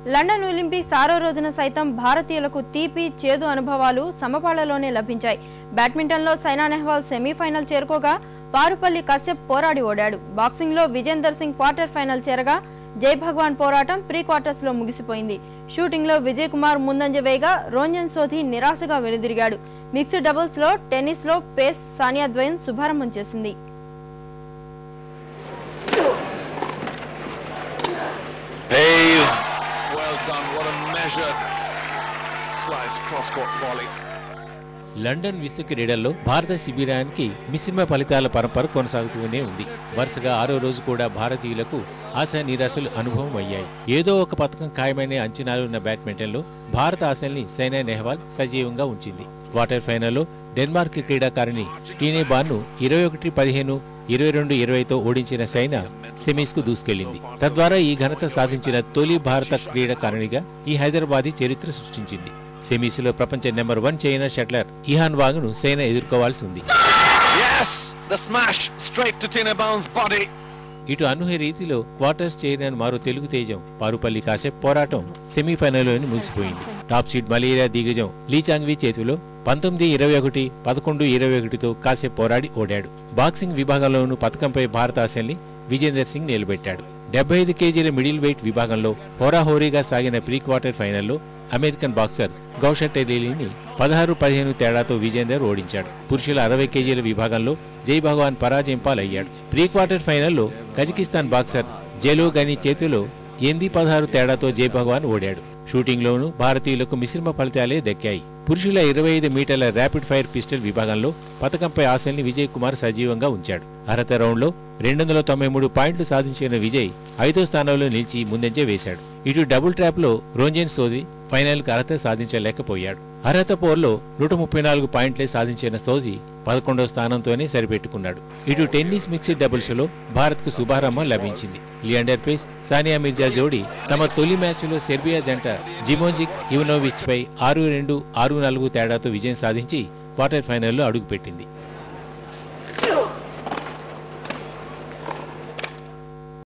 London Olympics 6వ రోజున సైతం భారతీయులకు తీపి చేదు అనుభవాలు సమపాళ్లలోనే లభించాయి. బ్యాడ్మింటన్లో సైనా నెహ్వాల్ సెమీఫైనల్ చేరుకోగా పారుపల్లి కశ్యప్ పోరాడి ఓడాడు. బాక్సింగ్లో విజేందర్ సింగ్ క్వార్టర్ ఫైనల్ చేరగా జై భగవాన్ పోరాటం ప్రీ క్వార్టర్స్ లో ముగిసిపోయింది. షూటింగ్ లో విజయ్ కుమార్ ముందంజ వేయగా రంజన్ సోధి నిరాశగా వెనుదిరిగాడు. మిక్స్డ్ డబుల్స్ లో టెన్నిస్ లో పేస్ సానియా ద్వయం శుభారంభం చేసింది. లండన్ విశ్వ క్రీడల్లో భారత శిబిరానికి మిశ్రమ ఫలితాల పరంపర కొనసాగుతూనే ఉంది. వరుసగా 6వ రోజు కూడా భారతీయులకు ఆశా నిరాశలు అనుభవం అయ్యాయి. ఏదో ఒక పథకం ఖాయమైన అంచనాలు ఉన్న బ్యాడ్మింటన్లో భారత ఆశల్ని సైనా నెహ్వాల్ సజీవంగా ఉంచింది. క్వార్టర్ ఫైనల్లో డెన్మార్క్ క్రీడాకారిణి టీనే బార్ను 21-15, 22-20తో ఓడించిన సైనా సెమీస్ కు దూసుకెళ్లింది. తద్వారా ఈ ఘనత సాధించిన తొలి భారత క్రీడాకారిణిగా ఈ హైదరాబాదీ చరిత్ర సృష్టించింది. సెమీస్ లో ప్రపంచ నెంబర్ 1 చైనా షట్లర్ ఇహాన్ వాంగ్ ను సైనా ఎదుర్కోవాల్సి ఉంది. ఇటు అనూహ్య రీతిలో క్వార్టర్స్ చేరిన మరో తెలుగు తేజం పారుపల్లి కశ్యప్ పోరాటం సెమీఫైనల్లోని ముగిసిపోయింది. టాప్ సీడ్ మలేరియా దిగ్గజం లీ చాంగ్వీ చేతిలో 19-21, 11-21తో కశ్యప్ పోరాడి ఓడాడు. బాక్సింగ్ విభాగంలోనూ పథకంపై భారత ఆశల్ని విజేందర్ సింగ్ నిలబెట్టాడు. 75 కేజీల మిడిల్ వెయిట్ విభాగంలో హోరాహోరీగా సాగిన ప్రీ క్వార్టర్ ఫైనల్లో అమెరికన్ బాక్సర్ గౌషర్ టెలీని 16-15 తేడాతో విజేందర్ ఓడించాడు. పురుషుల 60 కేజీల విభాగంలో జై భగవాన్ పరాజయం పాలయ్యాడు. ప్రీ క్వార్టర్ ఫైనల్లో కజకిస్తాన్ బాక్సర్ జెలో గని చేతిలో 8-16 తేడాతో జై భగవాన్ ఓడాడు. షూటింగ్లోనూ భారతీయులకు మిశ్రమ ఫలితాలే దక్కాయి. పురుషుల 25 మీటర్ల ర్యాపిడ్ ఫైర్ పిస్టల్ విభాగంలో పథకంపై ఆశల్ని విజయ్ కుమార్ సజీవంగా ఉంచాడు. అర్హత రౌండ్లో 293 పాయింట్లు సాధించిన విజయ్ 5వ స్థానంలో నిలిచి ముందంజ వేశాడు. ఇటు డబుల్ ట్రాప్ లో రంజన్ సోధి ఫైనల్ కు అర్హత సాధించలేకపోయాడు. అర్హత పోర్లో 134 పాయింట్లే సాధించిన సోధి 11వ స్థానంతోనే సరిపెట్టుకున్నాడు. ఇటు టెన్నిస్ మిక్స్డ్ డబుల్స్ లో భారత్ కు శుభారంభం లభించింది. లియాండర్ పేస్, సానియా మిర్జా జోడీ తమ తొలి మ్యాచ్ లో సెర్బియా జంట జిమోజిక్ ఇవనోవిచ్ పై 6-2, 6-4 తేడాతో విజయం సాధించి క్వార్టర్ ఫైనల్లో అడుగుపెట్టింది.